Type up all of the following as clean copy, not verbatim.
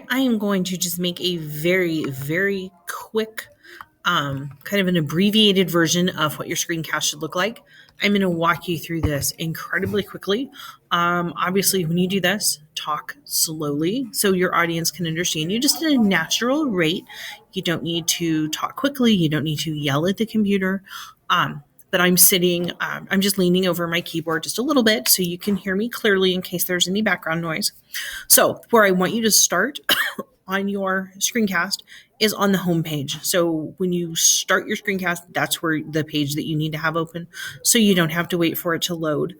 I am going to just make a very, very quick, kind of an abbreviated version of what your screencast should look like. I'm going to walk you through this incredibly quickly. Obviously, when you do this, talk slowly so your audience can understand you just at a natural rate. You don't need to talk quickly. You don't need to yell at the computer. But I'm sitting, I'm just leaning over my keyboard just a little bit so you can hear me clearly in case there's any background noise. So, where I want you to start on your screencast is on the home page. So when you start your screencast, that's where the page that you need to have open so you don't have to wait for it to load.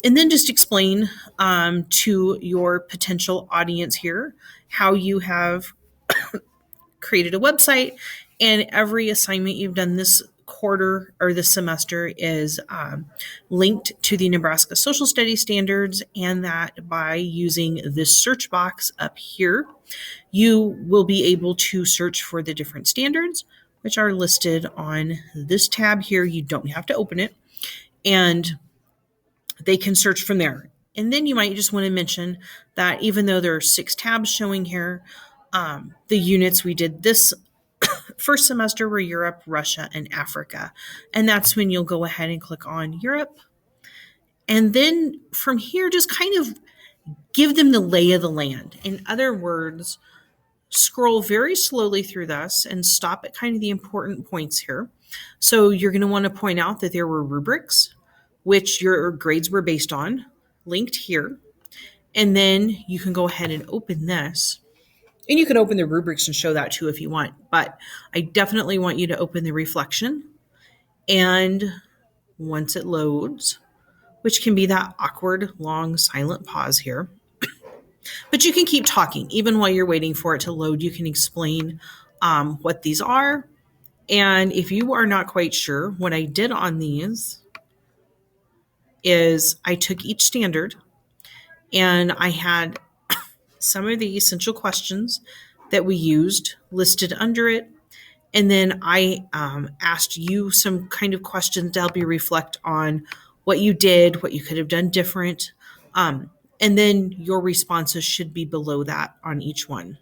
And then just explain to your potential audience here how you have created a website, and every assignment you've done this quarter or this semester is linked to the Nebraska Social Studies standards, and that by using this search box up here, you will be able to search for the different standards, which are listed on this tab here. You don't have to open it, and they can search from there. And then you might just want to mention that even though there are 6 tabs showing here, the units we did this first semester were Europe, Russia, and Africa. And that's when you'll go ahead and click on Europe. And then from here, just kind of give them the lay of the land. In other words, scroll very slowly through this and stop at kind of the important points here. So you're going to want to point out that there were rubrics, which your grades were based on, linked here. And then you can go ahead and open this. And you can open the rubrics and show that too if you want. But I definitely want you to open the reflection. And once it loads, which can be that awkward, long, silent pause here, but you can keep talking. Even while you're waiting for it to load, you can explain what these are. And if you are not quite sure, what I did on these is I took each standard and I had some of the essential questions that we used listed under it. And then I asked you some kind of questions to help you reflect on what you did, what you could have done different. And then your responses should be below that on each one.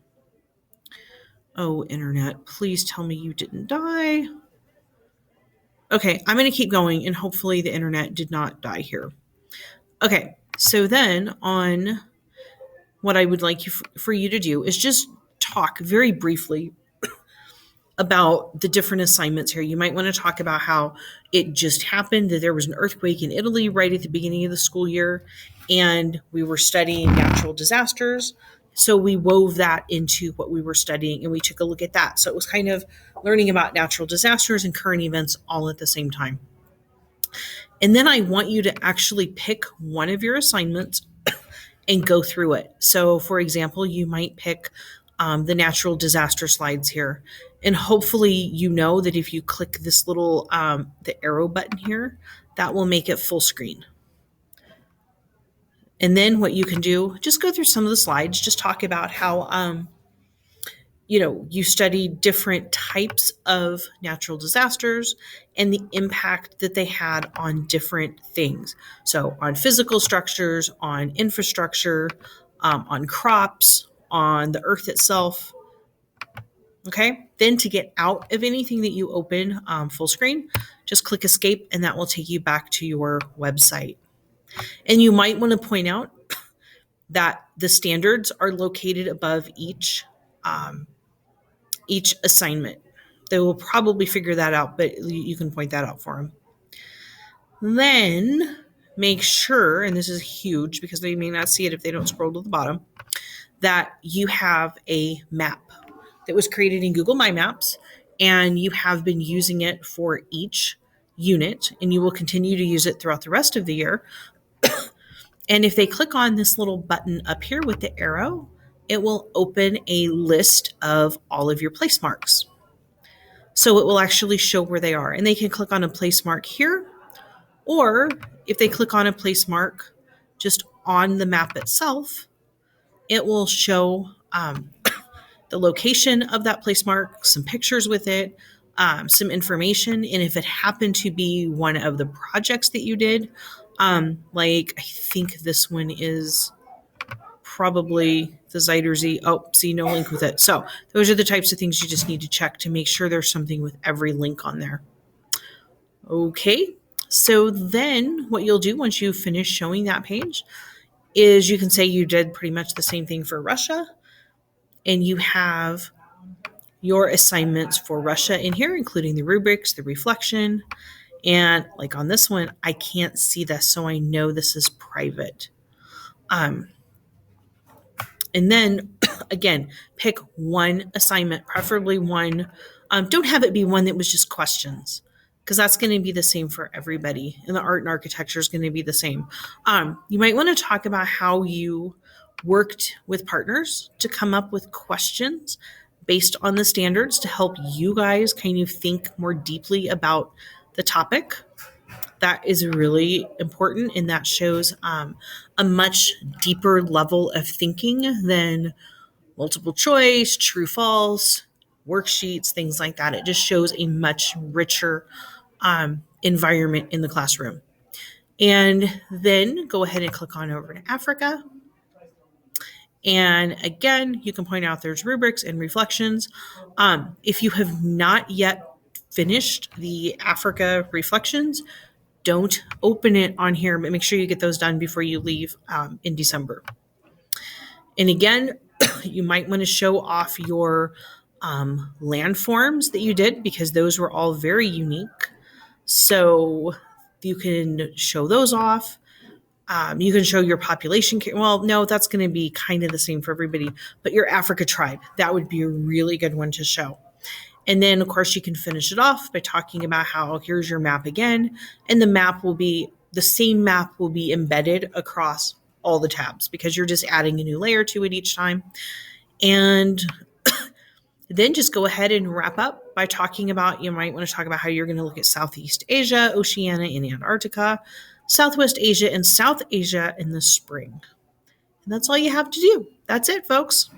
Oh, internet, please tell me you didn't die. Okay, I'm going to keep going, and hopefully the internet did not die here. Okay, so then on what I would like for you to do is just talk very briefly about the different assignments here. You might want to talk about how it just happened that there was an earthquake in Italy right at the beginning of the school year, and we were studying natural disasters. So we wove that into what we were studying, and we took a look at that. So it was kind of learning about natural disasters and current events all at the same time. And then I want you to actually pick one of your assignments and go through it. So, for example, you might pick the natural disaster slides here. And hopefully you know that if you click this little, the arrow button here, that will make it full screen. And then what you can do, just go through some of the slides, just talk about how, you study different types of natural disasters and the impact that they had on different things. So on physical structures, on infrastructure, on crops, on the earth itself. Okay, then to get out of anything that you open full screen, just click escape and that will take you back to your website. And you might want to point out that the standards are located above each assignment. They will probably figure that out, but you can point that out for them. Then make sure, and this is huge because they may not see it if they don't scroll to the bottom, that you have a map that was created in Google My Maps, and you have been using it for each unit, and you will continue to use it throughout the rest of the year. And if they click on this little button up here with the arrow, it will open a list of all of your place marks. So it will actually show where they are. And they can click on a place mark here, or if they click on a place mark just on the map itself, it will show the location of that place mark, some pictures with it, some information. And if it happened to be one of the projects that you did, like I think this one is probably the Zydersy. Oh, see, no link with it. So those are the types of things you just need to check to make sure there's something with every link on there. Okay, so then what you'll do once you finish showing that page is you can say you did pretty much the same thing for Russia, and you have your assignments for Russia in here, including the rubrics, the reflection, and like on this one, I can't see this, so I know this is private. And then again, pick one assignment, preferably one. Don't have it be one that was just questions, because that's going to be the same for everybody. And the art and architecture is going to be the same. You might want to talk about how you worked with partners to come up with questions based on the standards to help you guys kind of think more deeply about the topic. That is really important, and that shows a much deeper level of thinking than multiple choice, true, false, worksheets, things like that. It just shows a much richer environment in the classroom. And then go ahead and click on over to Africa. And again, you can point out there's rubrics and reflections. If you have not yet finished the Africa reflections, don't open it on here, but make sure you get those done before you leave in December. And again, you might want to show off your landforms that you did, because those were all very unique. So you can show those off. You can show your population. Well, no, that's going to be kind of the same for everybody, but your Africa tribe, that would be a really good one to show. And then, of course, you can finish it off by talking about how here's your map again. And the map will be, the same map will be embedded across all the tabs, because you're just adding a new layer to it each time. And then just go ahead and wrap up by talking about, you might want to talk about how you're going to look at Southeast Asia, Oceania, and Antarctica, Southwest Asia, and South Asia in the spring. And that's all you have to do. That's it, folks.